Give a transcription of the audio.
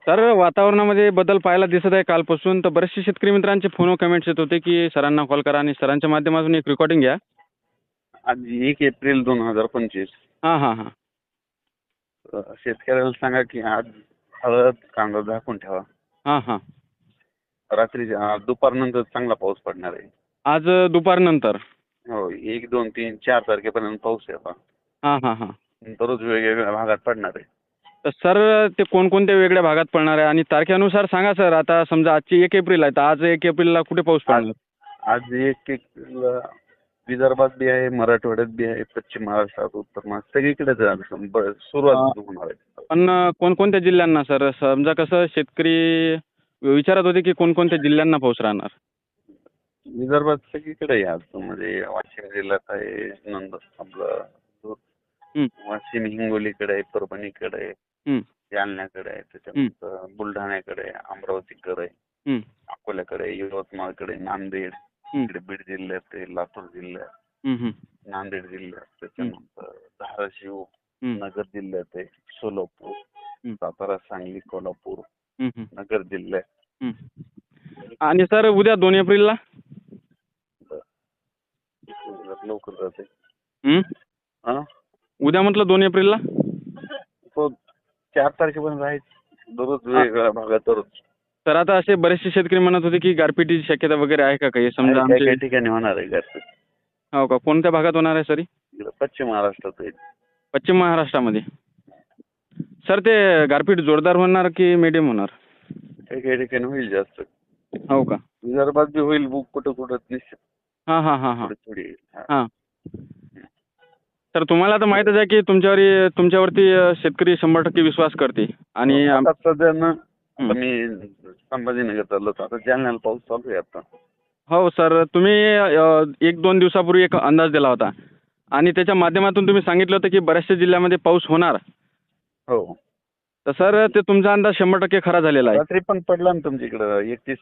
तर वातावरणामध्ये बदल पाहायला दिसत आहे कालपासून. तर बरेचसे शेतकरी मित्रांचे फोन व कमेंट्स येत होते की सरांना कॉल करा आणि सरांच्या माध्यमातून एक रेकॉर्डिंग घ्या. आज 1 एप्रिल 2025. हां हां हां शेतकऱ्याला सांगा की आज हळद कांदा झाकून ठेवा. हां हां रात्री दुपारनंतर चांगला पाऊस पडणार आहे. आज दुपारनंतर. हो, 1, 2, 3, 4 तारखेपर्यंत पाऊस आहे आता. हां हां हां दररोज वेगवेगळ्या भागात पडणार आहे. तर सर ते कोणकोणत्या वेगळ्या भागात पडणार आहे आणि तारखेनुसार सांगा सर. आता समजा आजची 1 एप्रिल आहे, तर आज 1 एप्रिलला कुठे पाऊस आज पडणार? आज 1 एप्रिल विदर्भात बी आहे, मराठवाड्यात बी आहे, पश्चिम महाराष्ट्रात, उत्तर महाराष्ट्र सगळीकडेच आहे. सुरुवात होणार आहे. पण कोणकोणत्या जिल्ह्यांना सर? समजा कसं शेतकरी विचारत होते की कोणकोणत्या जिल्ह्यांना पाऊस राहणार? विदर्भात सगळीकडे आहे आज. म्हणजे वाशिम जिल्ह्यात आहे, आपलं हं, वाशिम हिंगोलीकडे आहे, परभणीकडे आहे, हं, जालन्याकडे आहे, त्याच्यानंतर बुलढाण्याकडे आहे, अमरावतीकडे आहे, हं, अकोल्याकडे आहे, यवतमाळकडे, नांदेड, हं, इकडे बीड जिल्ह्यात आहे, लातूर जिल्ह्यात, हं, हं, नांदेड जिल्ह्यात, त्याच्यानंतर धाराशिव, हं, नगर जिल्ह्यात आहे, सोलापूर, हं, सातारा, सांगली, कोल्हापूर, हं, हं, नगर जिल्ह्यात. हं. आणि सर उद्या 2 एप्रिलला? लवकर जाते. हं? हा, उद्या म्हटलं 2 एप्रिलला? तो 4 तारखेपर्यंत आहे. दररोज वेगवेगळ्या भागात दररोज तर आता असे बरेचसे शेतकरी म्हणत होते की गारपिटीची शक्यता वगैरे आहे का काही? समजा काही काही आमचे ठिकाणी होणार आहे गारपीट. हो का? कोणत्या भागात होणार आहे सर? इकडं पश्चिम महाराष्ट्रात आहे. पश्चिम महाराष्ट्रामध्ये. सर ते गारपीट जोरदार होणार की मीडियम होणार? काही काही ठिकाणी होईल जास्त. हो का? विदर्भात बी होईल, कुठं कुठं निश्चित हां हां हां हां थोडी थोडी. हा. हां. तर तुम्हाला तर माहीतच आहे की तुमच्यावरती शेतकरी 100% विश्वास करते आणि आता सध्या ना, हं. आता मी संभाजीनगर चाललो होतो. आता जालन्याला पाऊस चालू आहे आता. हो सर, तुम्ही 1-2 दिवसापूर्वी एक अंदाज दिला होता आणि त्याच्या माध्यमातून तुम्ही सांगितलं होतं की बऱ्याचशा जिल्ह्यामध्ये पाऊस होणार. हो, तर सर ते तुमचा अंदाज 100% खरा झालेला आहे. रात्री पण पडला ना तुमच्या इकडं 31